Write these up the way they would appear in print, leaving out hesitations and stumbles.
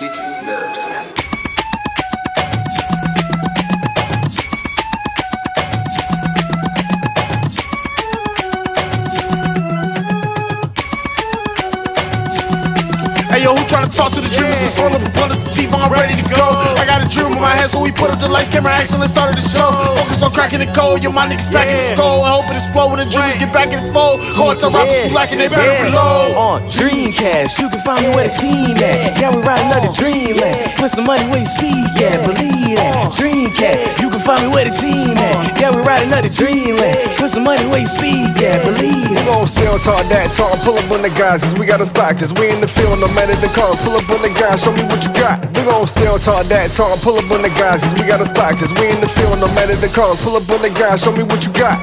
Bitches love Slim. Hey yo, who tryna talk to the dreamers? Let's roll up a blunt of sativa, I'm ready to go. I got a dream in my head, so we put up the lights, camera action, let's start the show. Focus on cracking the code, your mind niggas back in the skull. I hope it explode when the dreamers get back in the fold. Go and tell rappers who lacking, they better reload. On Dreamcast, you can find me where the team at. Yeah, we ride another Dreamland. Put some money where your speed at, believe that. Dreamcast, you can find me where the team at. Yeah, we ride another Dreamland. Put some money where your speed at, believe We that. gon' still talk that talk, pull up on the guys, cause we got a spot, cause we in the field, no matter the cause. Pull up on the guys, show me what you got. We gon' still talk that talk, pull up on the guys, cause we got a spot, cause we in the field, no matter the cause. Pull up on the guys, show me what you got.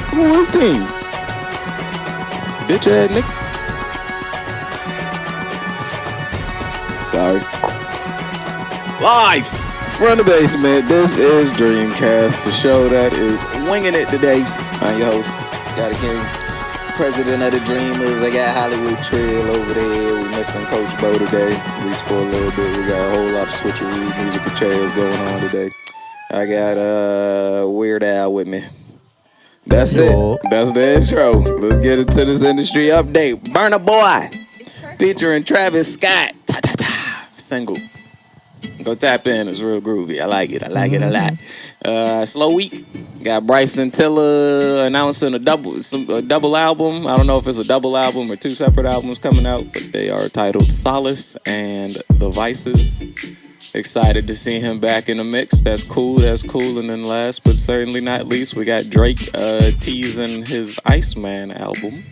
Come on, what's team? Bitch ass nigga. Sorry. Live from the basement. This is Dreamcast, the show that is winging it today. I'm your host, Scotty King, president of the Dreamers. I got Hollywood Trail over there. We missing Coach Bo today, at least for a little bit. We got a whole lot of switcheroo musical chairs going on today. I got Weird Al with me. That's it. That's the intro. Let's get into this industry update. Burna Boy, featuring Travis Scott. Ta ta ta. Single. Go tap in. It's real groovy. I like it. I like it a lot. Slow week. Got Bryson Tiller announcing a double album. I don't know if it's a double album or two separate albums coming out, but they are titled Solace and The Vices. Excited to see him back in the mix. That's cool. That's cool. And then last but certainly not least, we got Drake teasing his Iceman album.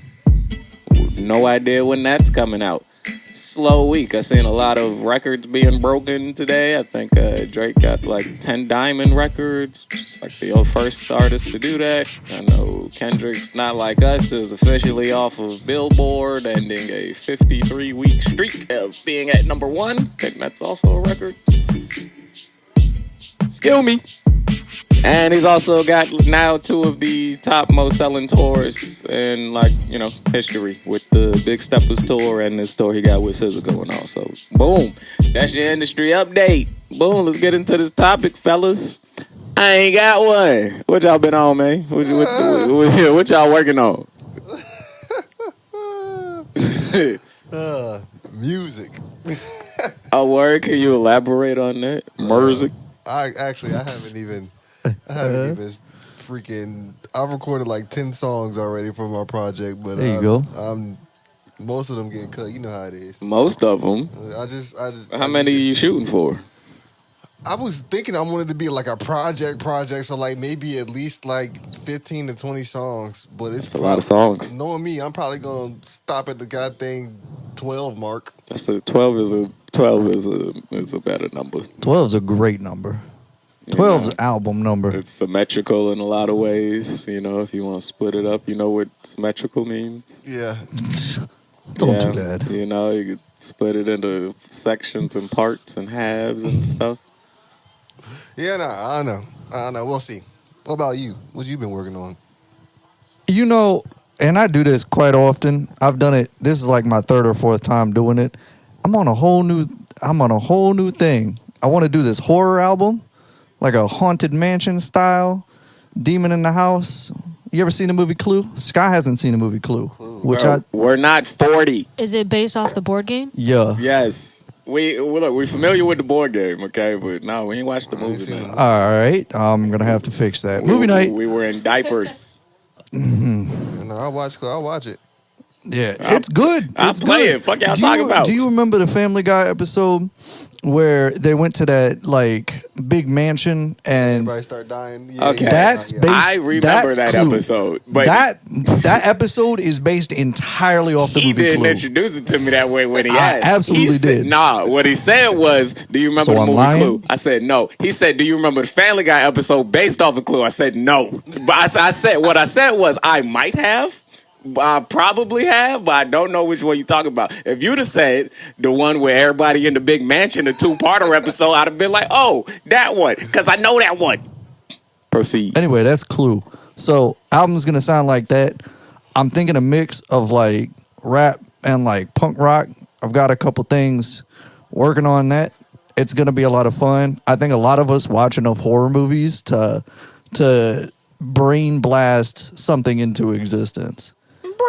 No idea when that's coming out. Slow week. I seen a lot of records being broken today. I think Drake got like 10 diamond records. It's like the first artist to do that. I know Kendrick's Not Like Us is officially off of Billboard, ending a 53-week streak of being at number one. I think that's also a record. Skill me. And he's also got now two of the top most selling tours in history, with the Big Steppers tour and this tour he got with SZA going on. So boom, that's your industry update. Boom, let's get into this topic, fellas. I ain't got one. What y'all been on, man? What y'all working on? Music. Oh, word? Can you elaborate on that? Music. I haven't even freaking. I've recorded like 10 songs already for my project, but there you go. Most of them getting cut. You know how it is. Most of them. I just. How many are you shooting for? I was thinking I wanted to be like a project, so like maybe at least like 15 to 20 songs. But it's a lot of songs. Knowing me, I'm probably gonna stop at the goddamn 12 mark. That's a 12 is a better number. 12 is a great number. 12's album number. It's symmetrical in a lot of ways. You know, if you want to split it up, you know what symmetrical means? Yeah. Don't do that. You know, you could split it into sections and parts and halves and stuff. Yeah, I know. We'll see. What about you? What you been working on? You know, and I do this quite often. I've done it. This is like my third or fourth time doing it. I'm on a whole new thing. I want to do this horror album, like a haunted mansion style, demon in the house. You ever seen the movie Clue? Sky hasn't seen the movie Clue. We're not 40. Is it based off the board game? Yeah. Yes. We're familiar with the board game, okay? But no, we ain't watched the movie. Man. All right. I'm going to have to fix that. Movie night. We were in diapers. No, I'll watch it. Yeah, it's good. I'll play it. Fuck y'all talking about. Do you remember the Family Guy episode where they went to that like big mansion and everybody start dying? Yeah, okay, that's based. I remember that Clue. episode. But that episode is based entirely off the movie Clue. He didn't introduce it to me that way when he asked. Absolutely did. Nah, what he said was, "Do you remember the movie Clue?" I said no. He said, "Do you remember the Family Guy episode based off of Clue?" I said no. But I said what I said was I might have. I probably have, but I don't know which one you're talking about. If you'd have said the one where everybody in the big mansion, the two-parter episode, I'd have been like, oh, that one, because I know that one. Proceed. Anyway, that's Clue. So, album's going to sound like that. I'm thinking a mix of like rap and like punk rock. I've got a couple things working on that. It's gonna be a lot of fun. I think a lot of us watch enough horror movies to brain blast something into existence.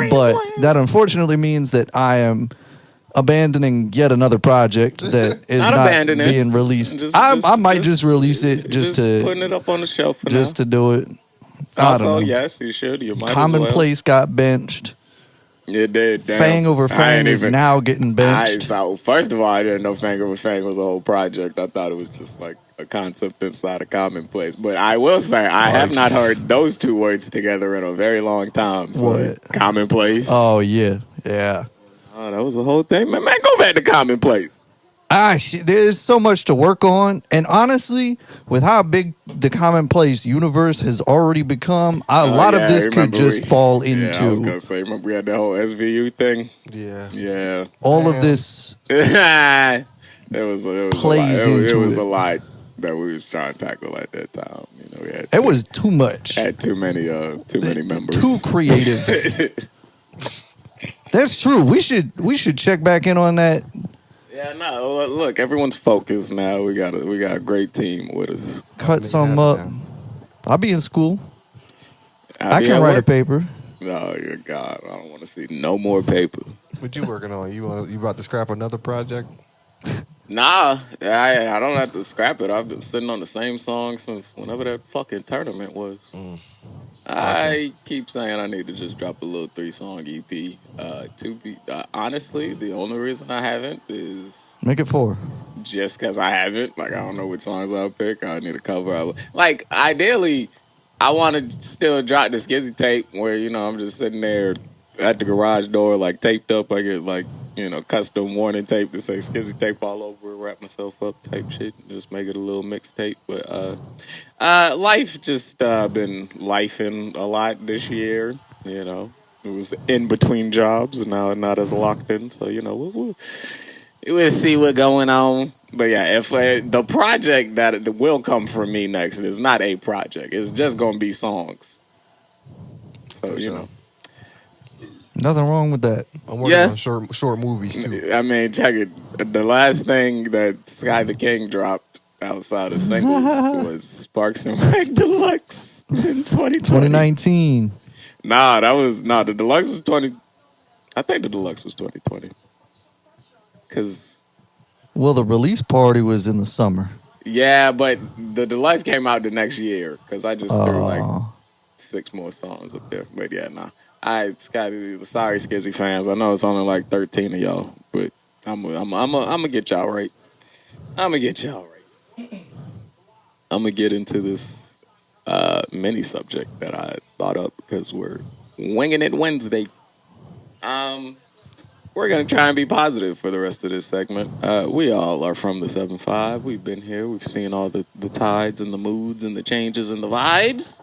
But that unfortunately means that I am abandoning yet another project that is not being released. I might just release it just to putting it up on the shelf for just now. to do it. Also, yes, you should. You might Commonplace got benched. It did. Damn. Fang over Fang is now getting benched. First of all, I didn't know Fang over Fang was a whole project. I thought it was just like a concept inside a Commonplace. But I will say, I have not heard those two words together in a very long time. So What? Commonplace. Oh yeah. Oh, that was a whole thing. Man, go back to Commonplace. There's so much to work on, and honestly, with how big the Commonplace universe has already become, a lot of this could just fall into. Yeah, I was gonna say, remember we had that whole SVU thing. Yeah. All of this. It was plays a lot. into it was it. a lot that we was trying to tackle at that time. You know, It was too much. Had too many members. Too creative. That's true. We should check back in on that. Yeah, no. Look, everyone's focused now. We got a great team with us. Cut some up. I'll be in school. I can write a paper. No, your God, I don't want to see no more paper. What you working on? You about to scrap another project? Nah, I don't have to scrap it. I've been sitting on the same song since whenever that fucking tournament was. I keep saying I need to just drop a little 3-song EP. Honestly, the only reason I haven't is Make it 4. just because I haven't. Like, I don't know which songs I'll pick. I need a cover. Like, ideally, I want to still drop the Skizzy tape where, you know, I'm just sitting there at the garage door, like, taped up. I get, like, you know, custom warning tape that say Skizzy tape all over it, wrap myself up type shit, just make it a little mixtape. But life just been lifing a lot this year, you know. It was in between jobs and now not as locked in, so, you know, we'll see what's going on. But yeah, if the project that will come from me next is not a project, it's just going to be songs. So, you know. Nothing wrong with that. I'm working on short movies too. I mean, check it. The last thing that Sky the King dropped outside of singles was Sparks and Rag Deluxe in 2019. The Deluxe was 20. I think the Deluxe was 2020. Well, the release party was in the summer. Yeah, but the Deluxe came out the next year because I just threw like 6 more songs up there. But yeah, nah. Sorry, Skizzy fans. I know it's only like 13 of y'all, but I'm gonna get y'all right. I'm gonna get into this mini subject that I thought up because we're winging it Wednesday. We're gonna try and be positive for the rest of this segment. We all are from the 7-5. We've been here. We've seen all the tides and the moods and the changes and the vibes.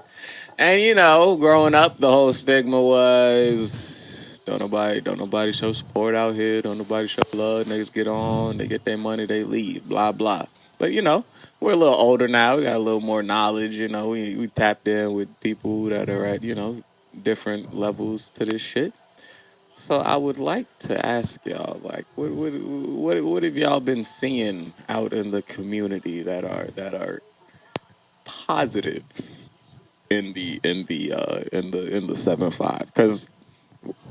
And, you know, growing up, the whole stigma was don't nobody show support out here. Don't nobody show love. Niggas get on. They get their money. They leave. Blah, blah. But, you know, we're a little older now. We got a little more knowledge. You know, we tapped in with people that are at, you know, different levels to this shit. So I would like to ask y'all, like, what have y'all been seeing out in the community that are positives in the 7-5? Because,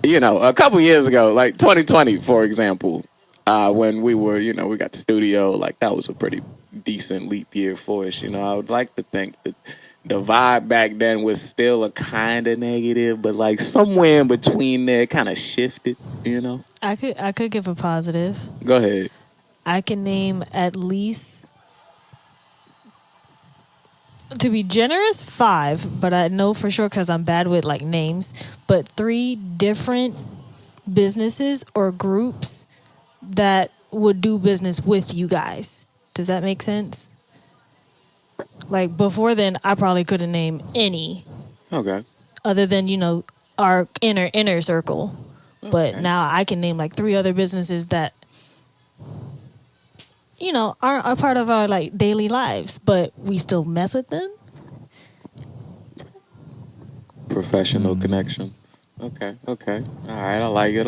you know, a couple years ago, like 2020, for example, when we were, you know, we got the studio, like that was a pretty decent leap year for us. You know, I would like to think that the vibe back then was still a kind of negative, but like somewhere in between there, it kind of shifted, you know? I could give a positive. Go ahead. I can name at least, to be generous, 5, but I know for sure because I'm bad with like names, but 3 different businesses or groups that would do business with you guys. Does that make sense? Like before then, I probably couldn't name any. Okay. Other than, you know, our inner circle. Okay. But now I can name like 3 other businesses that, you know, aren't a part of our like daily lives, but we still mess with them. Professional connections. Okay. All right, I like it.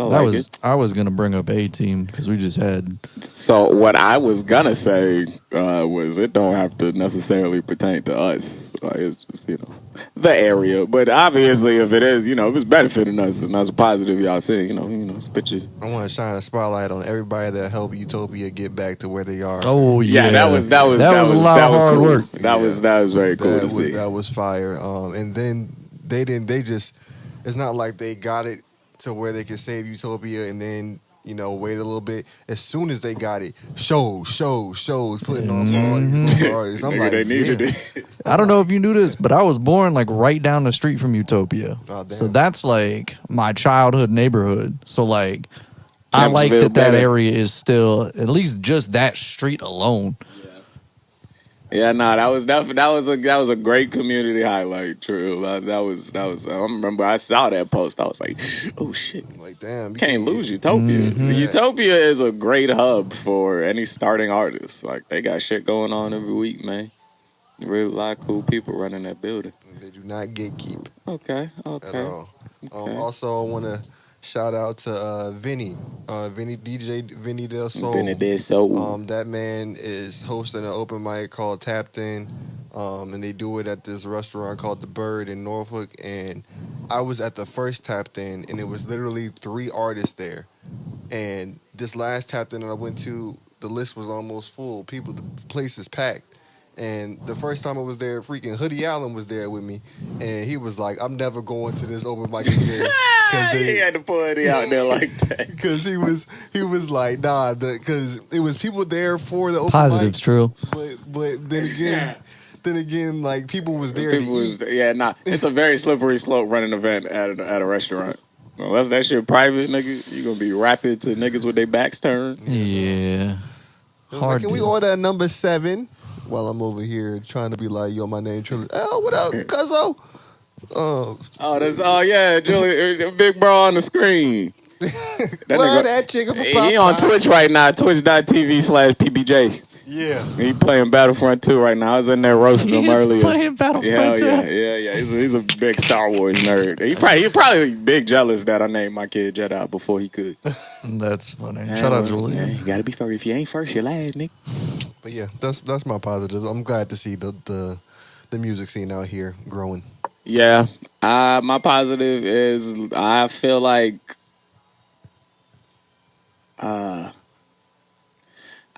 I was gonna bring up A-Team because we just had. So what I was gonna say was it don't have to necessarily pertain to us. It's just the area. But obviously, if it is, if it's benefiting us and that's a positive, y'all see, spit your. I want to shine a spotlight on everybody that helped Utopia get back to where they are. Oh yeah, that was a lot of hard cool. work. That was very cool to see. That was fire. And then they just. It's not like they got it to where they could save Utopia and then, wait a little bit. As soon as they got it, shows, putting on for all these local artists. I'm like, they needed it. I don't know if you knew this, but I was born like right down the street from Utopia. Oh, damn. So that's like my childhood neighborhood. So like I like Kempsville, that baby. area is still at least just that street alone. Yeah, no, that was a great community highlight. True, that was. I remember I saw that post. I was like, oh shit, Like, damn. you can't lose Utopia. Utopia is a great hub for any starting artist. Like they got shit going on every week, man. Really a lot of cool people running that building. They do not gatekeep Okay. at all. Also, I want to shout out to Vinny DJ Vinny Del Sol. Vinny Del Sol. That man is hosting an open mic called Tapped In, and they do it at this restaurant called The Bird in Norfolk. And I was at the first Tapped In, and it was literally 3 artists there. And this last Tapped In that I went to, the list was almost full. The place is packed. And the first time I was there, freaking Hoodie Allen was there with me, and he was like, "I'm never going to this open mic again." He had to put it out there like that. Because he was like, nah, because it was people there for the open Positives, mic, true. but then again, like people was there. It's a very slippery slope running an event at a restaurant. Well, that's that shit private, nigga. You gonna be rapping to niggas with their backs turned. Yeah. It was like, can we order a number 7? While I'm over here trying to be like, yo, my name Trilly. Oh, what up, cuzzo? Julie, big bro on the screen. Love that chicken for Popeye. He on Twitch right now, twitch.tv/PBJ. Yeah. He playing Battlefront 2 right now. I was in there roasting him earlier. Playing Battlefront 2. Yeah. He's a big Star Wars nerd. He probably big jealous that I named my kid Jedi before he could. That's funny. Shout out, Julie. Yeah, you gotta be first. If you ain't first, you're last, nigga. But yeah, that's my positive. I'm glad to see the music scene out here growing. Yeah. My positive is I feel like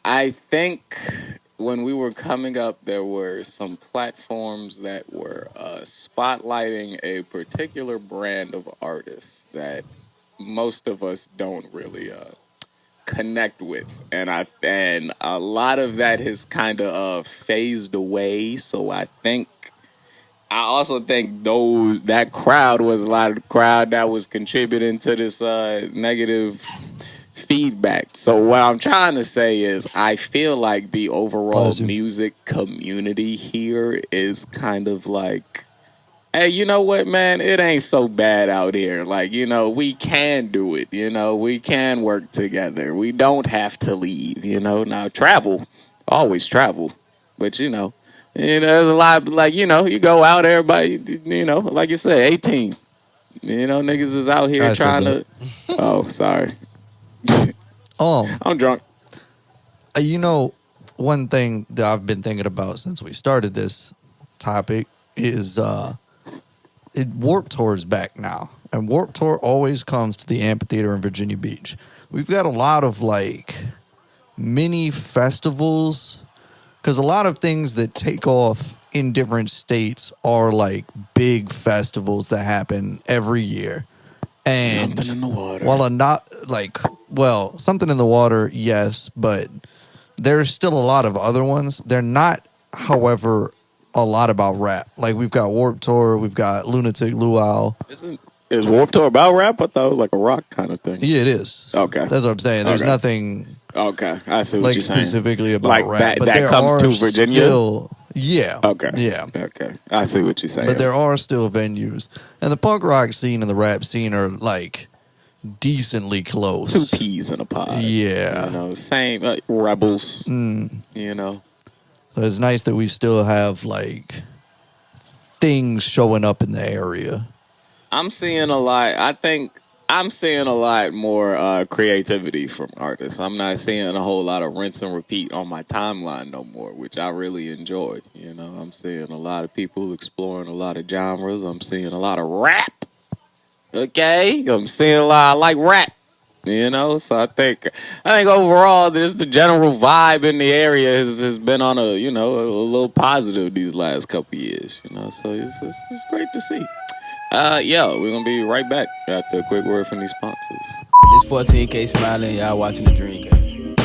I think when we were coming up, there were some platforms that were spotlighting a particular brand of artists that most of us don't really connect with, and a lot of that has kind of phased away. So I also think that crowd was a lot of the crowd that was contributing to this negative feedback. So what I'm trying to say is I feel like the overall music community here is kind of like, hey, you know what, man? It ain't so bad out here. Like, we can do it. We can work together. We don't have to leave, Now, travel, always travel. But, there's a lot, like, you go out, everybody, like you said, 18. Niggas is out here trying to... Oh, sorry. I'm drunk. One thing that I've been thinking about since we started this topic is Warped Tour's back now. And Warped Tour always comes to the amphitheater in Virginia Beach. We've got a lot of like mini festivals, because a lot of things that take off in different states are like big festivals that happen every year. And something in the water. Something in the water, yes, but there's still a lot of other ones. They're not, however, a lot about rap. Like, we've got Warped Tour, we've got Lunatic Luau. Is Warped Tour about rap? I thought it was like a rock kind of thing. Yeah, it is. Okay. That's what I'm saying. There's nothing... Okay, I see what you're saying. Specifically about like rap. But that comes to Virginia? Yeah. Okay. Yeah. Okay. I see what you're saying. But there are still venues. And the punk rock scene and the rap scene are, like, decently close. 2 peas in a pod. Yeah. Same. Rebels. So it's nice that we still have, like, things showing up in the area. I'm seeing a lot. I think I'm seeing a lot more creativity from artists. I'm not seeing a whole lot of rinse and repeat on my timeline no more, which I really enjoy. You know, I'm seeing a lot of people exploring a lot of genres. I'm seeing a lot of rap. Okay, I'm seeing a lot. I like rap. You know, so I think overall, there's the general vibe in the area has been on a little positive these last couple years. You know, so it's great to see. We're gonna be right back after a quick word from these sponsors. It's 14K smiling, y'all watching the Dreamcast.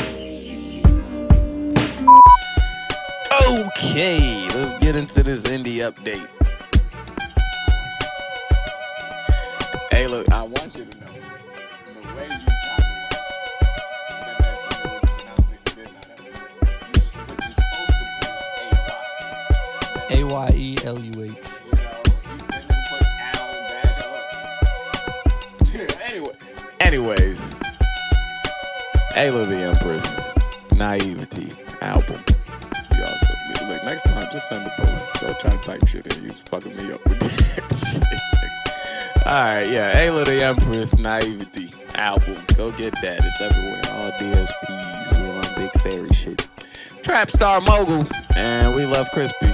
Okay, let's get into this indie update. Hey, look, I want you to know the way you AYELUH. Anyways, Ayla the Empress, Naivety album. You also look next time, just send the post. Don't try to type shit in. You fucking me up with that shit. All right, yeah, Ayla the Empress, Naivety album. Go get that. It's everywhere. All DSPs. We on big fairy shit. Trap Star Mogul, and we love Crispy.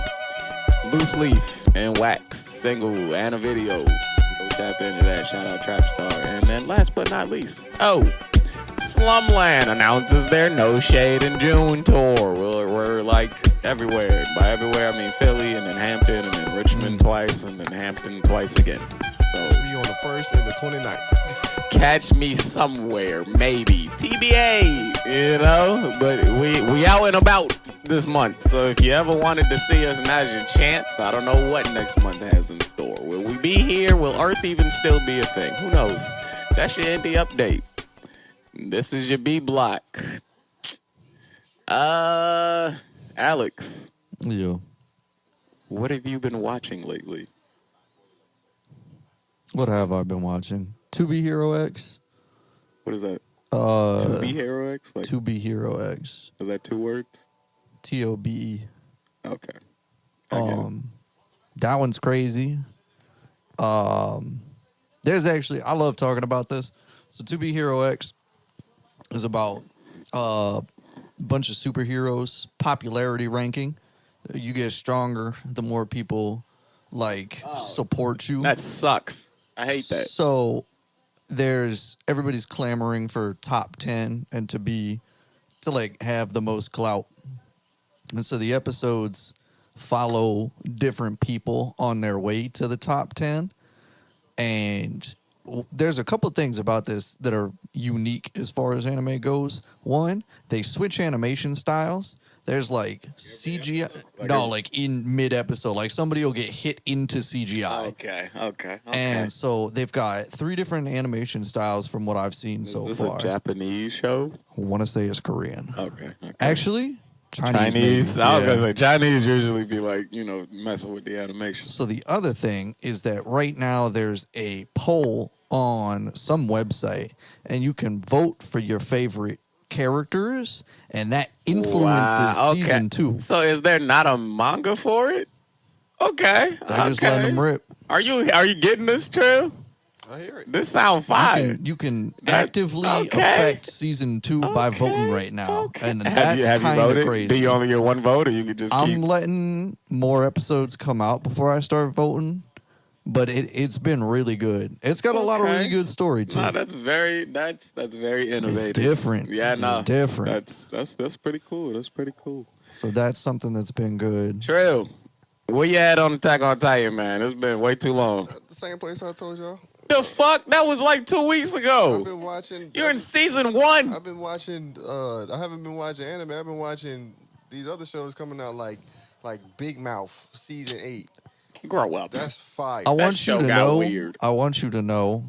Loose Leaf and Wax single and a video. Go tap into that. Shout out Trap Star. And then last but not least, SlumLand announces their No Shade in June tour. We're like everywhere. By everywhere, I mean Philly and then Hampton and then Richmond twice and then Hampton twice again. So We on the 1st and the 29th. catch me somewhere, maybe. TBA, you know? But we out and about this month. So if you ever wanted to see us, now's your chance. I don't know what next month has in store. Will we be here? Will Earth even still be a thing? Who knows? That's your indie update. This is your B block. Alex, Yeah. what have you been watching lately? What have I been watching? To Be Hero X. What is that? To Be Hero X? Like, To Be Hero X. is that 2 words? TOBE. Okay. I get it. That one's crazy. There's actually, I love talking about this. So To Be Hero X is about a bunch of superheroes popularity ranking. You get stronger the more people support you. That sucks. I hate that. So everybody's clamoring for top 10 and to have the most clout. And so the episodes follow different people on their way to the top 10. And there's a couple things about this that are unique as far as anime goes. One, they switch animation styles. There's CGI. In mid-episode. Somebody will get hit into CGI. Okay. And so they've got 3 different animation styles from what I've seen so Is this far. a Japanese show? I want to say it's Korean. Okay. Actually, Chinese. Chinese? I was Yeah. going to say, Chinese usually be messing with the animation. So the other thing is that right now there's a poll on some website, and you can vote for your favorite characters, and that influences season 2. So is there not a manga for it? Okay. They're just letting them rip. Are you getting this, Trill? I hear it. This sound fire. You can actively affect season 2 by voting right now, and have that's you kind of voted? crazy. Do you only get one vote, or you could just keep? I'm letting more episodes come out before I start voting, but it's been really good. It's got a lot of really good story too. No, that's very innovative. It's different. Yeah, no, it's different. That's pretty cool. That's pretty cool. So that's something that's been good. True. Where you at on Attack on Titan, man? It's been way too long. The same place I told y'all. The fuck? That was like 2 weeks ago. I've been watching. You're in season 1. I've been watching. I haven't been watching anime. I've been watching these other shows coming out like Big Mouth season 8. Grow up. That's fire. I want show you to got know. weird. I want you to know.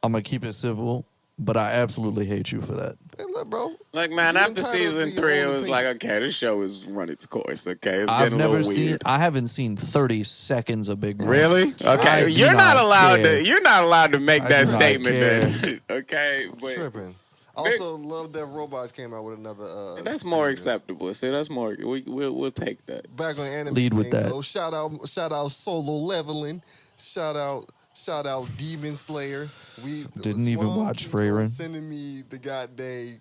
I'm gonna keep it civil, but I absolutely hate you for that. Hey, look, bro. Like, man, You after entitled season to your 3, it own was opinion. like, okay, this show has run its course. Okay, it's I've getting a never little seen. weird. I haven't seen 30 seconds of Big Mouth. Really? I Okay, do you're not allowed care. to. You're not allowed to make I that do not statement. care. Then, okay, but Tripping. Also, Love Death Robots came out with another. that's more season. acceptable. See, that's more. We'll take that. Back on anime. Lead with thing, that. though, shout out Solo Leveling. Shout out Shout out Demon Slayer. We Didn't even watch keeps on Freyrin. sending me the goddamn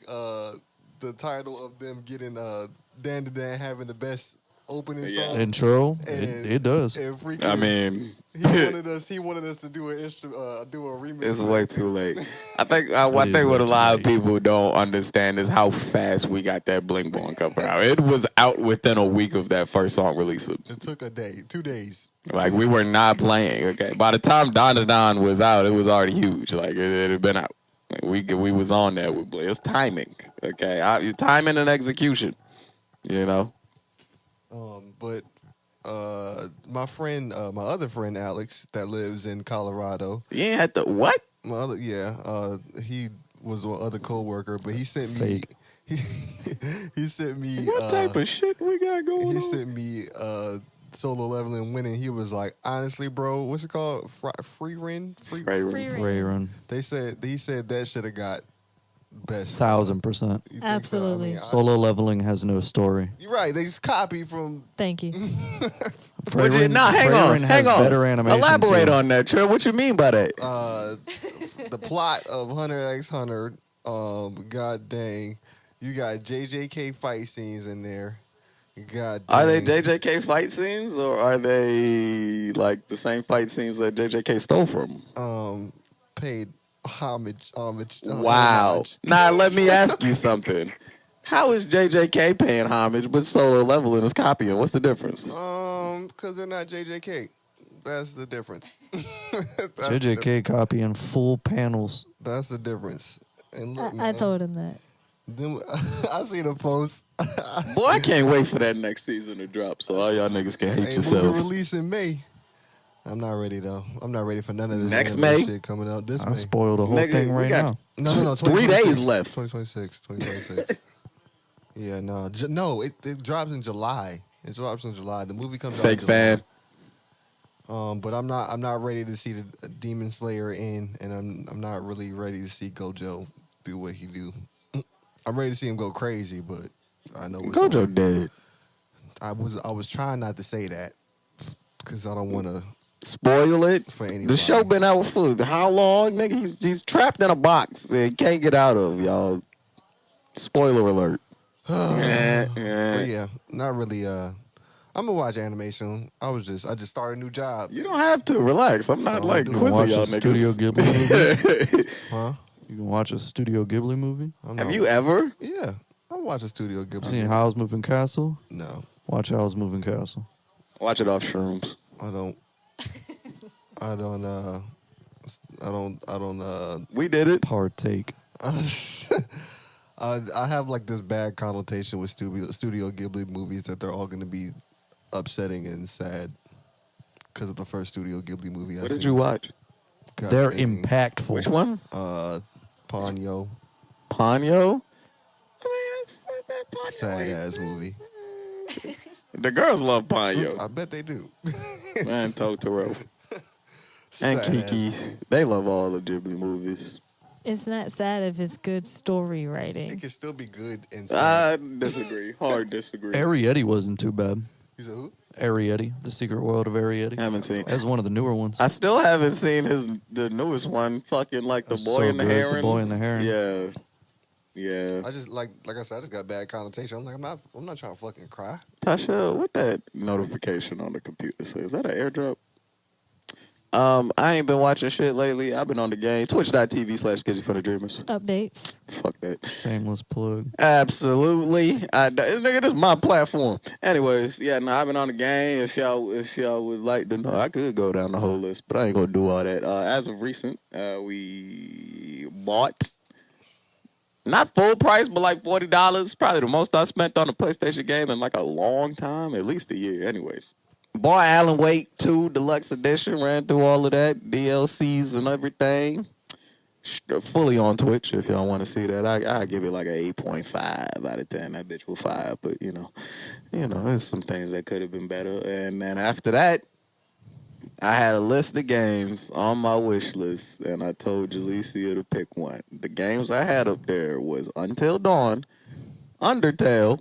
the title of them getting Dan to Dan having the best opening song. Intro. And- It does. and freaking, I mean, he wanted us to do do a remix. it's way too late. I think is what way a too lot of late. people don't understand is how fast we got that Bling Bong cover out. It was out within a week of that first song releasing. It took a day, 2 days. Like, we were not playing. Okay, by the time Don to Don was out, it was already huge. Like, it had been out. Like, we was on that with Bling. It's timing. Okay, timing and execution. You know. But my other friend Alex that lives in Colorado. You ain't had to what? He was one other coworker, but he sent me. Fake. He sent me. What type of shit we got going He on? sent me solo leveling winning. He was like, honestly, bro, what's it called? Free run. Free Ray Run. He said that should have got best. 1000%. You think so? Absolutely. Solo leveling has no story. You're right. They just copy from. Thank you. Hang on. has better animation. Elaborate too. on that, Trey. What you mean by that? The plot of Hunter x Hunter. God dang, you got JJK fight scenes in there. God dang. Are they JJK fight scenes, or are they like the same fight scenes that JJK stole from? Paid homage. Wow. homage. Now let me ask you something. How is JJK paying homage, but Solo Leveling is copying? What's the difference? Because they're not JJK. That's the difference. JJK copying full panels. That's the difference. And look, I man, told him that. then I see the post. Boy, I can't wait for that next season to drop, so all y'all niggas can hate Movie yourselves. release in May. I'm not ready though. I'm not ready for none of this Next anime May? shit coming out this I May. spoiled the whole Nigga, thing we right got now. No. 3 days left. 2026. Yeah, no. No, it drops in July. It drops in July. The movie comes out in Fake July. fan. But I'm not ready to see the Demon Slayer in, and I'm not really ready to see Gojo do what he do. I'm ready to see him go crazy, but I know it's Gojo dead. I was trying not to say that because I don't want to. Spoil it. For anybody. The show been out for how long, nigga? He's trapped in a box that he can't get out of, y'all. Spoiler alert. But yeah, not really. I'm gonna watch anime soon. I just started a new job. You don't have to relax. I'm not So like I'm You can quizzing watch y'all a Studio niggas. Ghibli movie. Huh? You can watch a Studio Ghibli movie. Have you ever? Yeah, I watch a Studio Ghibli. Seen Howl's Moving Castle? No, Watch Howl's Moving Castle. Watch it off shrooms. I don't. I don't. We did it. Partake. I have like this bad connotation with Studio Ghibli movies that they're all going to be upsetting and sad because of the first Studio Ghibli movie. What did you watch? They're impactful. Which one? Ponyo. Ponyo? I mean, it's not that Ponyo. Sad ass movie. The girls love Ponyo. I bet they do. Man, Totoro. Sad And ass Kiki. movie. They love all the Ghibli movies. It's not sad if it's good story writing. It can still be good and sad. I disagree. Hard disagree. Arietti wasn't too bad. You said who? Arietti, The Secret World of Arietti. Haven't seen. That's one of the newer ones. I still haven't seen the newest one. Fucking like the That's boy so and the good, heron. The Boy and the Heron. Yeah, yeah. I just like I said, I just got bad connotation. I'm like, I'm not trying to fucking cry. Tasha, what that notification on the computer say? Is that an airdrop? I ain't been watching shit lately. I've been on the game. Twitch.tv/Skizzy for the Dreamers. Updates. Fuck that. Shameless plug. Absolutely. Nigga, this is my platform. Anyways, yeah, no, I've been on the game. If y'all would like to know, I could go down the whole list, but I ain't gonna do all that. As of recent, we bought not full price, but like $40. Probably the most I spent on a PlayStation game in like a long time, at least a year. Anyways. Bought Alan Wake 2 Deluxe Edition, ran through all of that, DLCs and everything. Fully on Twitch if y'all want to see that. I give it like a 8.5 out of 10. That bitch was 5, but you know, there's some things that could have been better. And then after that, I had a list of games on my wish list, and I told Jalecia to pick one. The games I had up there was Until Dawn, Undertale,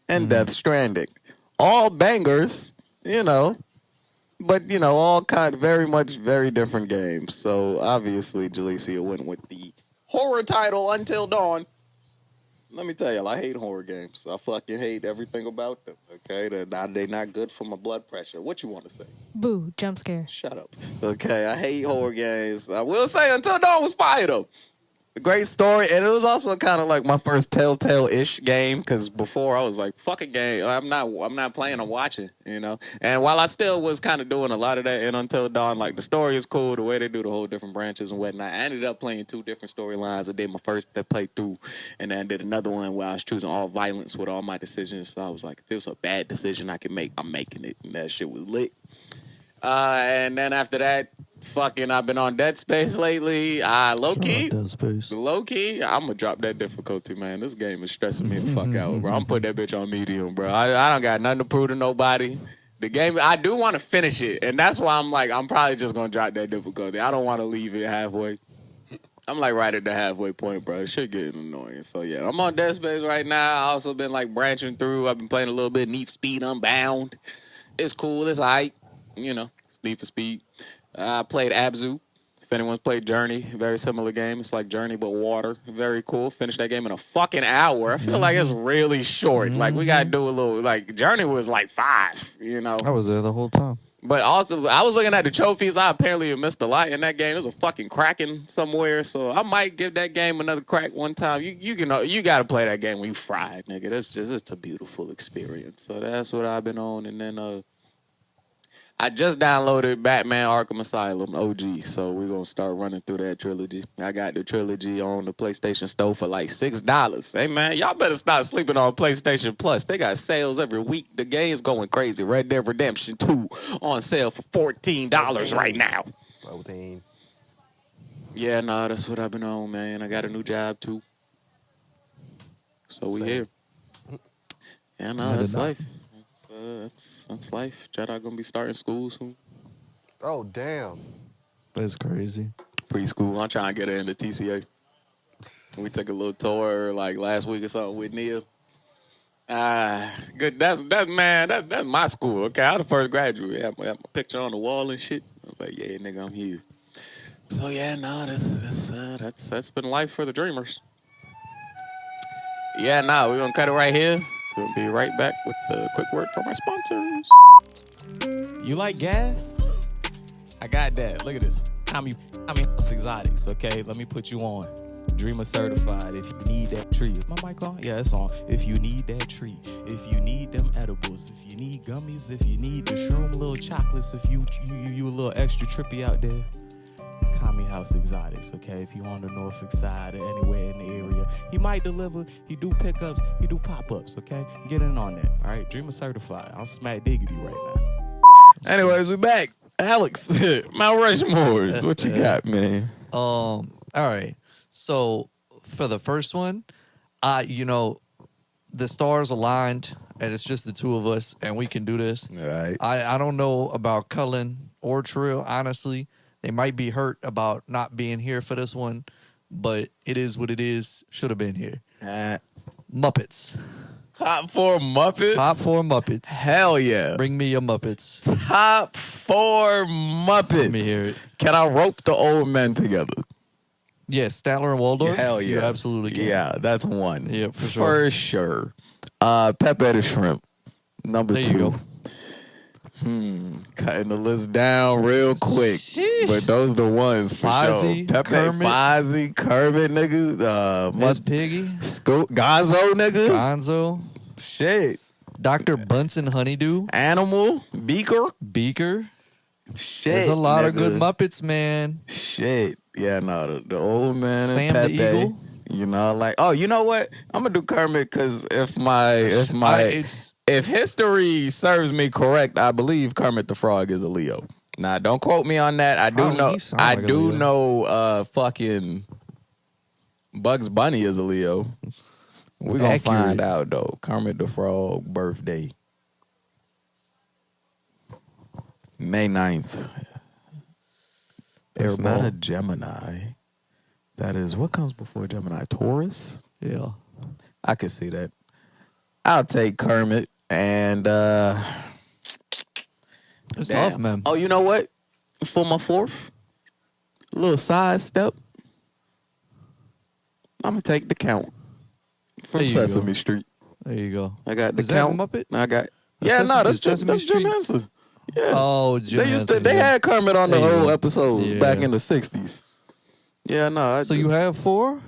and Death Stranding. All bangers. You know, But, you know, all kind, very different games. So, obviously, Jalecia went with the horror title Until Dawn. Let me tell y'all, I hate horror games. I fucking hate everything about them, okay? They're not good for my blood pressure. What you want to say? Boo, jump scare. Shut up. Okay, I hate horror games. I will say Until Dawn was fire, though. A great story, and it was also kind of like my first Telltale-ish game, because before I was like, fuck a game. I'm not playing, I'm watching, you know? And while I still was kind of doing a lot of that in Until Dawn, like the story is cool, the way they do the whole different branches and whatnot. I ended up playing 2 different storylines. I did my first playthrough, and then I did another one where I was choosing all violence with all my decisions. So I was like, if it was a bad decision I can make, I'm making it. And that shit was lit. And then after that, fucking, I've been on Dead Space lately. Low-key, I'm going to drop that difficulty, man. This game is stressing me the fuck out, bro. I'm putting that bitch on medium, bro. I don't got nothing to prove to nobody. The game, I do want to finish it, and that's why I'm like, I'm probably just going to drop that difficulty. I don't want to leave it halfway. I'm like right at the halfway point, bro. It shit getting annoying. So, yeah, I'm on Dead Space right now. I also been, like, branching through. I've been playing a little bit Need for Speed Unbound. It's cool. It's aight. You know, it's Need for Speed. I played Abzu. If anyone's played Journey, very similar game. It's like Journey but water. Very cool. Finished that game in a fucking hour. I feel like it's really short. Like, we got to do a little, like, Journey was like 5, you know. I was there the whole time. But also, I was looking at the trophies. I apparently have missed a lot in that game. There's a fucking Kraken somewhere, so I might give that game another crack one time. You got to play that game when you fried, nigga. It's a beautiful experience. So that's what I've been on. And then I just downloaded Batman Arkham Asylum OG, so we're going to start running through that trilogy. I got the trilogy on the PlayStation Store for like $6. Hey, man, y'all better stop sleeping on PlayStation Plus. They got sales every week. The game's going crazy. Red Dead Redemption 2 on sale for $14 right now. Yeah, nah, that's what I've been on, man. I got a new job, too. So we here. Yeah, nah, that's life. That's life. Jedi gonna be starting school soon. Oh, damn. That's crazy. Preschool. I'm trying to get her into TCA. We took a little tour like last week or something with Neil. Good. That's my school. Okay, I'm the first graduate. I have my picture on the wall and shit. I was like, yeah, nigga, I'm here. So yeah, no, that's been life for the dreamers. Yeah, no, we're gonna cut it right here. We'll be right back with the quick word from our sponsors. You like gas? I got that. Look at this. Tommy House Exotics, okay? Let me put you on. Dreamer certified. If you need that tree. Is my mic on? Yeah, it's on. If you need that tree. If you need them edibles. If you need gummies. If you need the shroom little chocolates. If you a little extra trippy out there. Kami House Exotics, okay? If you on the Norfolk side or anywhere in the area, he might deliver. He do pickups. He do pop-ups, okay? Get in on that, all right? Dreamer certified. I'm smack diggity right now. Anyways, we back. Alex, Mount Rushmores. What you got, man? All right. So for the first one, the stars aligned, and it's just the two of us, and we can do this. All right. I don't know about Cullen or Trill, honestly. They might be hurt about not being here for this one, but it is what it is. Should have been here. Muppets. Top 4 Muppets? Top 4 Muppets. Hell yeah. Bring me your Muppets. Top 4 Muppets. Let me hear it. Can I rope the old men together? Yes, Statler and Waldorf. Hell yeah. You absolutely can. Yeah, that's one. Yeah, for sure. For sure. Pepe the Shrimp. Number there 2. You go. Cutting the list down real quick. Sheesh. But those the ones for Fozzie, sure. Pepe, Kermit. Fozzie, Kermit, nigga. Miss Piggy. Gonzo, nigga. Gonzo. Shit. Dr. Bunsen Honeydew. Animal. Beaker. Shit. There's a nigga. lot of good Muppets, man. Shit. Yeah, no, the old man Sam and the Pepe. Eagle. You know, like, oh, you know what? I'm gonna do Kermit because if history serves me correct, I believe Kermit the Frog is a Leo. Now, don't quote me on that. I do know. Fucking Bugs Bunny is a Leo. We're gonna find out though. Kermit the Frog birthday, May 9th. It's not a Gemini. That is, what comes before Gemini? Taurus? Yeah. I could see that. I'll take Kermit and It's Damn. tough, man. Oh, you know what? For my fourth, a little side step. I'm gonna take the Count from There you Sesame go. Street. There you go. I got the Is that Count. Muppet? I got. The Yeah, Sesame- no, that's Sesame Jim Street? Henson. Yeah. Oh, Jim They used to. Henson, They yeah. had Kermit on the There you whole go. episodes Yeah. back in the '60s. Yeah, no. So you have 4?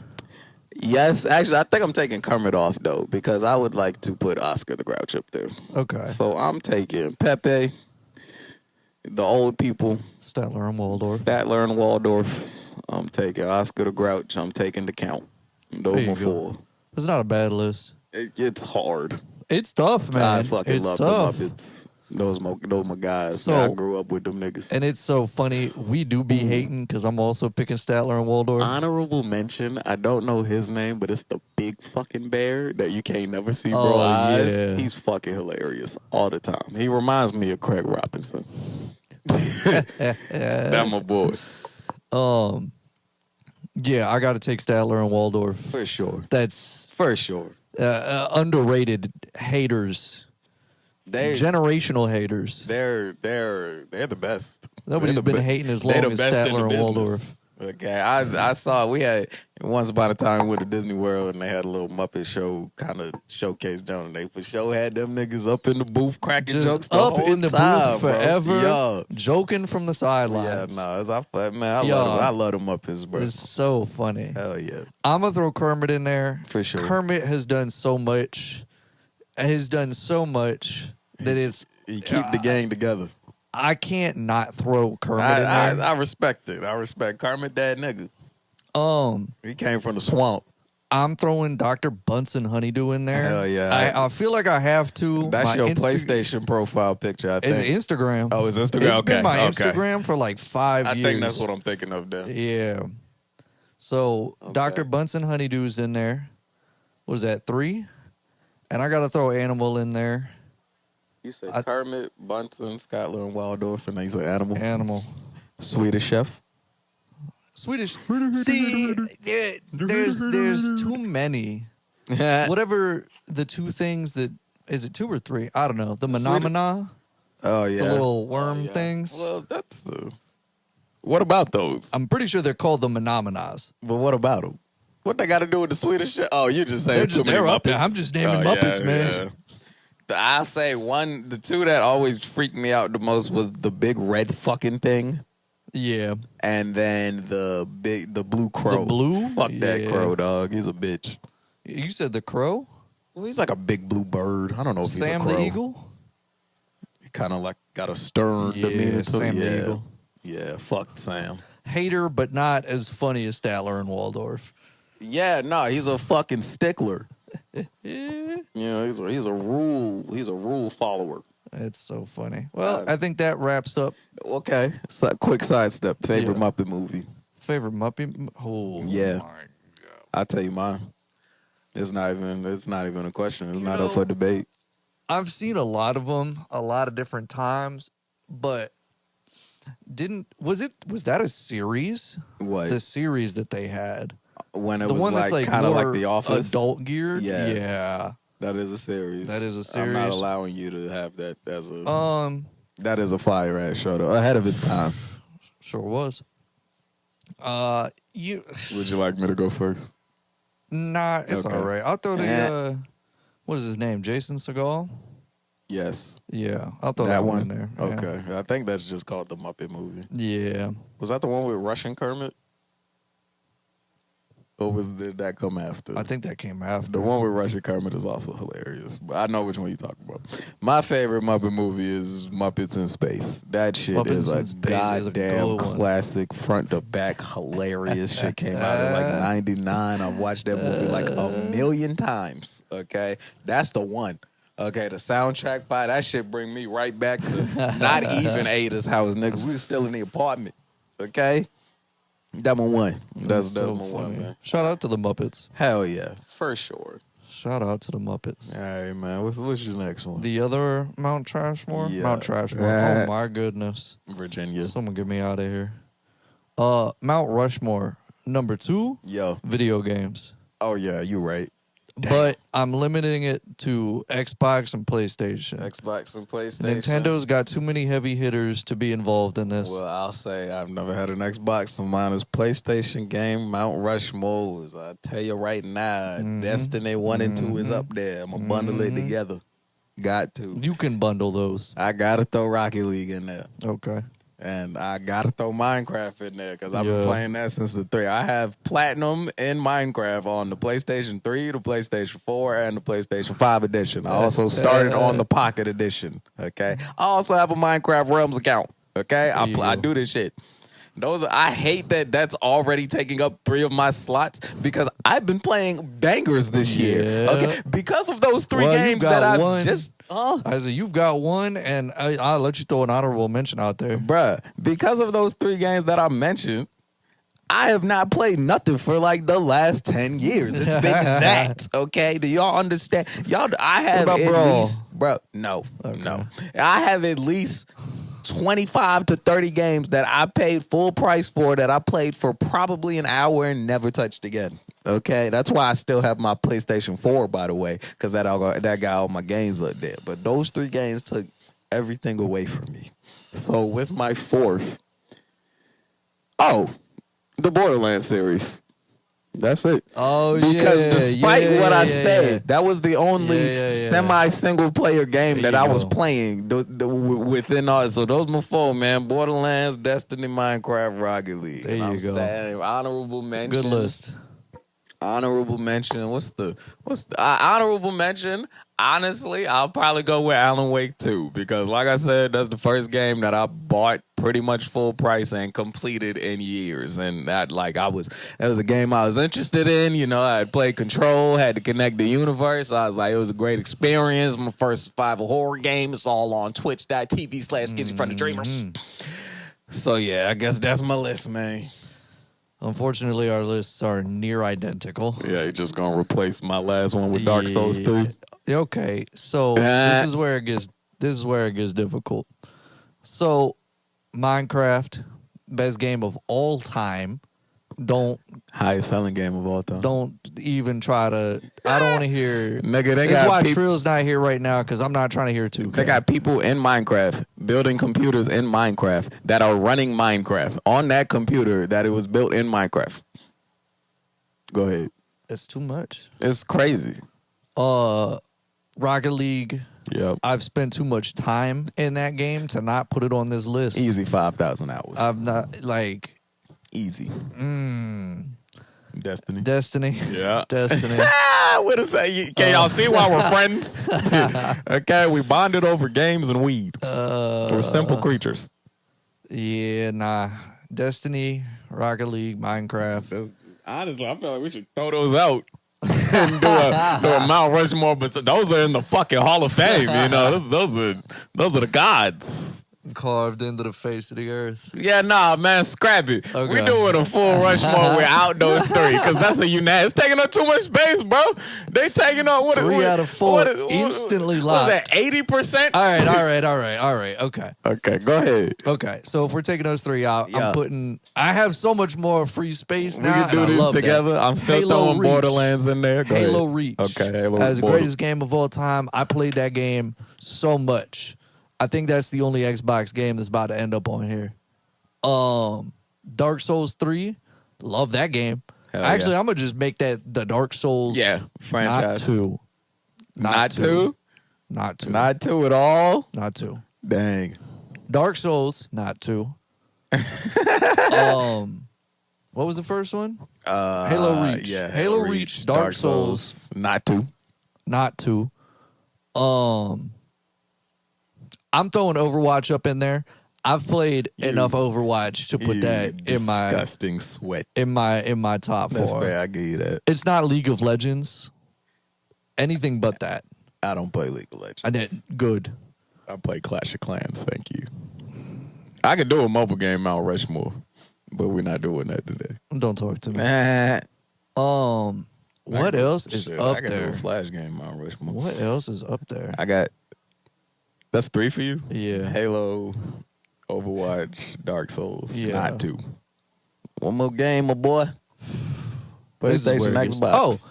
Yes, actually, I think I'm taking Kermit off though because I would like to put Oscar the Grouch up there. Okay. So I'm taking Pepe, the old people, Statler and Waldorf. Statler and Waldorf. I'm taking Oscar the Grouch. I'm taking the Count. Those There you are go. 4. It's not a bad list. It's hard. It's tough, man. I fucking it's love tough. the Muppets. Those my guys. So- I grew up with them niggas. And it's so funny. We do be hating because I'm also picking Statler and Waldorf. Honorable mention. I don't know his name, but it's the big fucking bear that you can't never see bro Oh, eyes. yeah. He's fucking hilarious all the time. He reminds me of Craig Robinson. That my boy Yeah, I got to take Statler and Waldorf. for sure. That's For sure. underrated haters, They generational haters. they're the best. Nobody's They're the been hating as they're long the as best in Statler the and business. Waldorf. Okay, I saw we had once upon a time with the Disney World and they had a little Muppet show kind of showcase down and they for sure had them niggas up in the booth cracking Just jokes the up whole in the time, booth bro. forever, Yeah. joking from the Yeah, sidelines. no, I Yeah. love them Muppets, bro. It's so funny. Hell yeah. I'm gonna throw Kermit in there For sure. Kermit has done so much. Has done so much that it's. You keep the gang together. I can't not throw Kermit in there. I respect it. I respect Kermit, that nigga. Um, He came from the swamp. I'm throwing Dr. Bunsen Honeydew in there. Hell yeah. I feel like I have to. That's My your Insta- PlayStation profile picture, I think. It's Instagram. Oh, it's Instagram? It's Okay, been my okay. Instagram for like 5 I years. think that's what I'm thinking of then. Yeah. So Dr. Bunsen Honeydew's in there. What is that, 3? And I got to throw Animal in there. You said Kermit, Bunsen, Skyler, and Waldorf, and then you said Animal. Animal. Swedish Chef. Swedish. See, there's too many. Whatever the 2 things that is it 2 or 3? I don't know. The Menomina, Oh, yeah. the little worm Oh, yeah. things. Well, that's the... What about those? I'm pretty sure they're called the Menominas. But what about them? What they got to do with the Swedish Chef? Oh, you just saying too many they're up Muppets. there. I'm just naming Muppets, man. I say the 2 that always freaked me out the most was the big red fucking thing. Yeah. And then the blue crow. The blue? Fuck that Yeah. crow, dog. He's a bitch. You said the crow? Well, he's like a big blue bird. I don't know if Sam he's a crow. the eagle? He kind of like got a stern Yeah, demeanor to Sam him. the Yeah. Eagle. Yeah, fuck Sam. Hater, but not as funny as Statler and Waldorf. Yeah, no, he's a fucking stickler. You know, he's a rule follower. It's so funny. Well, I think that wraps up Okay, so quick sidestep. Favorite Yeah. Muppet movie? favorite Muppet. Oh, Yeah. my God. I'll tell you mine. It's not even a question. It's You not know- up for debate. I've seen a lot of them, a lot of different times, but was that a series? What? The series that they had, When it the was one that's like kind of more like The Office. adult geared. Yeah. Yeah. That is a series. That is a I'm not series. allowing you to have that as a. That is a fire ass show though. Ahead of its time. sure was. You Would you like me to go first? nah, it's Okay. all right. I'll throw the what is his name? Jason Segal. Yes. Yeah, I'll throw that one in there. Yeah. Okay. I think that's just called the Muppet movie. Yeah. Was that the one with Russian Kermit? Or did that come after? I think that came after. The one with Russian Kermit is also hilarious. But I know which one you're talking about. My favorite Muppet movie is Muppets in Space. That shit Muppets is in a Space is a goddamn good one. classic, front to back, hilarious shit. Came out in like 99. I've watched that movie like a million times. Okay? That's the one. Okay, the soundtrack by that shit bring me right back to not even Ada's house, nigga. We was still in the apartment. Okay? That my one. That's so my one, funny. man. Shout out to the Muppets. Hell yeah, for sure. Shout out to the Muppets. All right, man. What's your next one? The other Mount Trashmore? Yeah. Mount Trashmore. Oh my goodness. Virginia. Someone get me out of here. Mount Rushmore. Number 2, Yo. video games. Oh yeah, you right. but I'm limiting it to Xbox and PlayStation. Xbox and PlayStation. Nintendo's got too many heavy hitters to be involved in this. Well, I'll say I've never had an Xbox, so mine is PlayStation game. Mount Rushmore is, I tell you right now, Destiny 1 and 2 is up there. I'm going to bundle it together. Got to. You can bundle those. I got to throw Rocket League in there. Okay. And I got to throw Minecraft in there because I've been playing that since the 3. I have Platinum in Minecraft on the PlayStation 3, the PlayStation 4, and the PlayStation 5 edition. I also started on the Pocket edition, okay? I also have a Minecraft Realms account, okay? I do this shit. I hate that that's already taking up 3 of my slots because I've been playing bangers this year. Okay, because of those 3 games that I've just. I said you've got one, and I'll let you throw an honorable mention out there, bruh. Because of those 3 games that I mentioned, I have not played nothing for like the last 10 years. It's been that. Okay, do y'all understand? Y'all, I have at least, bro. No. I have at least 25 to 30 games that I paid full price for that I played for probably an hour and never touched again. Okay, that's why I still have my PlayStation 4, by the way, because that got all my games up there. But those 3 games took everything away from me. So with my 4th, the Borderlands series. That's it. Because despite what I said, that was the only semi-single player game that I was playing within all. So those my 4, man. Borderlands, Destiny, Minecraft, Rocket League. There you go. Saying, honorable mention. Good list. Honorable mention. What's the honorable mention? Honestly, I'll probably go with Alan Wake 2 because, like I said, that's the first game that I bought pretty much full price and completed in years. And that was a game I was interested in. You know, I had played Control, had to connect the universe. I was like, it was a great experience. My first survival horror game. It's all on twitch.tv/schizophrenic-dreamers. So yeah, I guess that's my list, man. Unfortunately, our lists are near identical. Yeah, you're just gonna replace my last one with Dark Souls 3. Okay, so this is where it gets difficult. So, Minecraft, best game of all time. Highest selling game of all time. Don't even try to. I don't want to hear. Nigga, that's why Trill's not here right now because I'm not trying to hear 2K. They got people in Minecraft building computers in Minecraft that are running Minecraft on that computer that it was built in Minecraft. Go ahead. It's too much. It's crazy. Rocket League. Yep. I've spent too much time in that game to not put it on this list. Easy 5,000 hours. I've not easy. Destiny. Yeah. Destiny. What is that? Can y'all see why we're friends? Okay, we bonded over games and weed. We're simple creatures. Yeah, nah. Destiny, Rocket League, Minecraft. Honestly, I feel like we should throw those out. And do a Mount Rushmore, but those are in the fucking Hall of Fame. You know, those are the gods. Carved into the face of the earth. Yeah, nah, man, scrap it. Okay. We doing a full Rushmore without those 3 because that's a unanimous. It's taking up too much space, bro. They taking up 3 out of 4 instantly locked. What was that, 80%? All right. Okay, go ahead. Okay, so if we're taking those 3 out, I have so much more free space now. We can do these together. That. I'm still throwing Reach. Borderlands in there. Go Halo ahead. Reach. Okay, Halo as the greatest game of all time. I played that game so much. I think that's the only Xbox game that's about to end up on here. Dark Souls 3, love that game. Actually, I'm gonna just make that the Dark Souls franchise. Not 2 Not 2 at all? Not 2. Dang. Dark Souls, not 2. What was the first one? Halo Reach. Yeah, Halo Reach, Dark Souls, not 2. Not 2. I'm throwing Overwatch up in there. I've played enough Overwatch to put that in my disgusting sweat in my top 4. That's fair. I give you that. It's not League of Legends. Anything but that. I don't play League of Legends. I did good. I play Clash of Clans. Thank you. I could do a mobile game Mount Rushmore, but we're not doing that today. Don't talk to me. What else is up I could there? do a Flash game Mount Rushmore. What else is up there? I got. That's 3 for you? Yeah. Halo, Overwatch, Dark Souls. Yeah. Not 2. One more game, my boy. PlayStation, Xbox.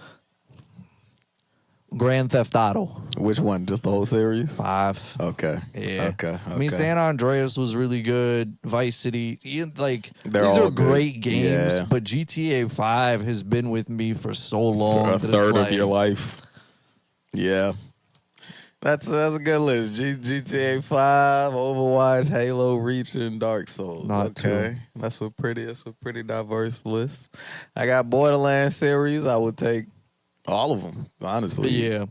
Grand Theft Auto Which one? Just the whole series? 5. Okay. Yeah. Okay. I mean, San Andreas was really good. Vice City, They're these all are great good. games. Yeah. But GTA 5 has been with me for so long. For a that third it's of your life. Yeah. That's a good list. GTA 5, Overwatch, Halo, Reach, and Dark Souls. Not okay. That's a pretty diverse list. I got Borderlands series. I would take all of them, honestly. Yeah.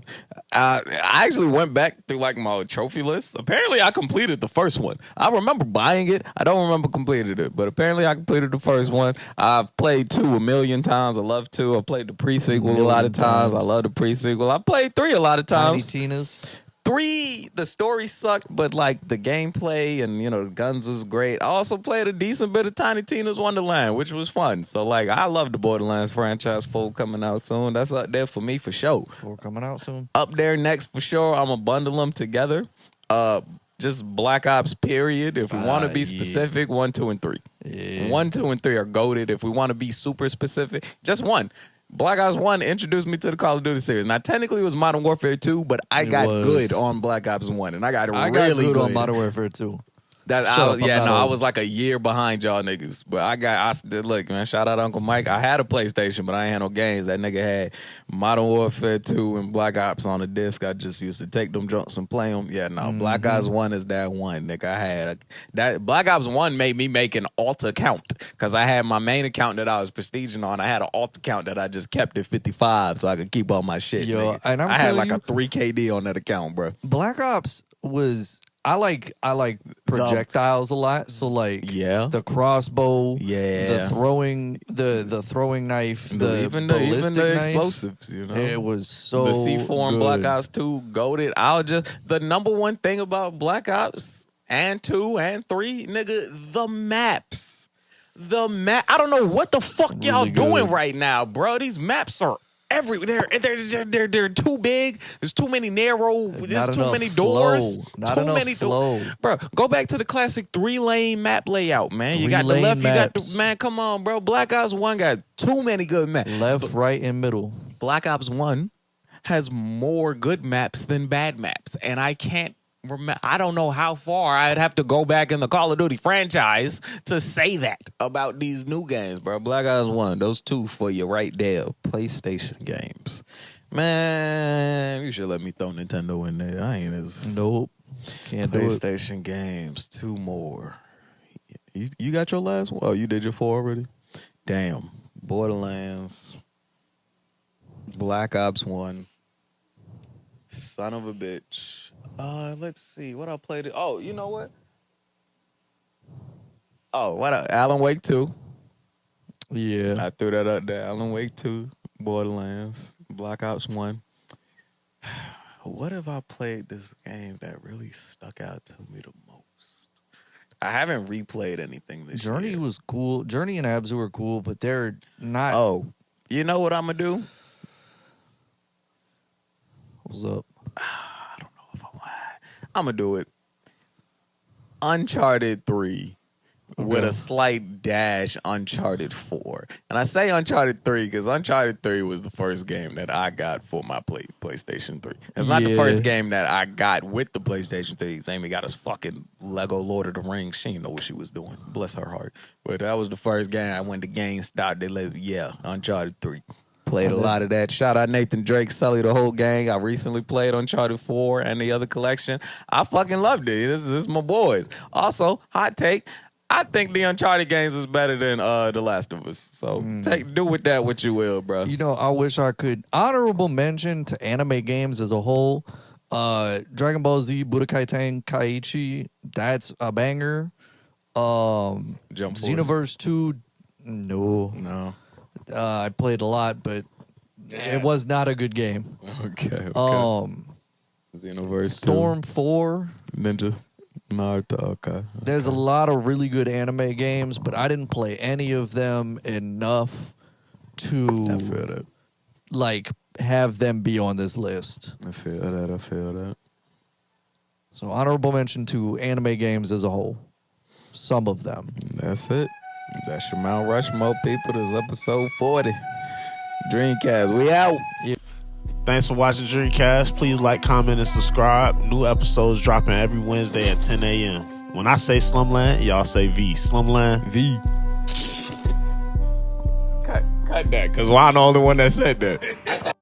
I actually went back through like my trophy list. Apparently, I completed the first one. I remember buying it. I don't remember completing it, but apparently, I completed the first one. I've played 2 a million times. I love 2. I played the pre-sequel a lot of times. I love the pre-sequel. I played 3 a lot of Tiny times. Tina's. 3, the story sucked, but like the gameplay and the guns was great. I also played a decent bit of Tiny Tina's Wonderland, which was fun. So like I love the Borderlands franchise. 4 coming out soon. That's up there for me for sure. 4 coming out soon. Up there next for sure. I'm gonna bundle them together. Just Black Ops period. If we want to be specific, 1, 2, and 3. Yeah. 1, 2, and 3 are goated. If we want to be super specific, just 1. Black Ops 1 introduced me to the Call of Duty series. Now, technically, it was Modern Warfare 2, but I got good on Black Ops 1, and I got really good on Modern Warfare 2. I was like a year behind y'all niggas. But look, man, shout out Uncle Mike. I had a PlayStation, but I ain't had no games. That nigga had Modern Warfare 2 and Black Ops on the disc. I just used to take them junks and play them. Yeah, no, Black Ops 1 is that one, nigga. I had that. Black Ops 1 made me make an alt account because I had my main account that I was prestiging on. I had an alt account that I just kept at 55 so I could keep all my shit. Yo, nigga. and I had like a 3KD on that account, bro. Black Ops was... I like projectiles a lot. So the crossbow, the throwing knife, the even ballistic the knife, explosives. It was so the C4 and good. Black Ops 2 goated. The number one thing about Black Ops and 2 and 3, nigga, the maps. I don't know what the fuck y'all doing right now, bro. These maps are everywhere. They're too big. There's too many narrow. There's too many doors. Not enough flow. Bro, go back to the classic 3-lane map layout, man. You got the left, maps. you got the man. Come on, bro. Black Ops 1 got too many good maps. Left, right, and middle. Black Ops 1 has more good maps than bad maps, and I can't. I don't know how far I'd have to go back in the Call of Duty franchise to say that about these new games, bro. Black Ops 1, those 2 for you right there. PlayStation games. Man, you should let me throw Nintendo in there. I ain't as... Nope. Can't do it. PlayStation games, 2 more. You got your last one? Oh, you did your 4 already? Damn. Borderlands. Black Ops 1. Son of a bitch. Let's see what I played. Oh, you know what? Oh, what? Alan Wake 2. Yeah, I threw that up there. Alan Wake 2, Borderlands, Black Ops 1. What have I played this game that really stuck out to me the most? I haven't replayed anything this year. Journey was cool. Journey and Abzu were cool, but they're not. Oh, you know what I'm gonna do? What's up? I don't know if I want. I'm gonna do it. Uncharted 3 with a slight dash Uncharted 4. And I say Uncharted 3 because Uncharted 3 was the first game that I got for my PlayStation 3. It's not the first game that I got with the PlayStation 3. Amy got us fucking Lego Lord of the Rings. She didn't know what she was doing. Bless her heart. But that was the first game I went to GameStop. They let Uncharted 3. Played a lot of that. Shout out Nathan Drake, Sully, the whole gang. I recently played Uncharted 4 and the other collection. I fucking loved it. This is my boys. Also, hot take. I think the Uncharted games is better than The Last of Us. So do with that what you will, bro. You know, I wish I could. Honorable mention to anime games as a whole. Dragon Ball Z Budokai Tenkaichi. That's a banger. Jump Force. Xenoverse 2. No. I played a lot, but it was not a good game. Okay. Xenoverse Storm 4. Ninja. Naruto, okay. There's a lot of really good anime games, but I didn't play any of them enough to have them be on this list. I feel that. So honorable mention to anime games as a whole. Some of them. That's it. That's your Mount Rushmore, people. This is episode 40. Dreamcast. We out. Yeah. Thanks for watching Dreamcast. Please like, comment, and subscribe. New episodes dropping every Wednesday at 10 a.m. When I say SlumLand, y'all say V. SlumLand V. Cut that, because I'm the only one that said that.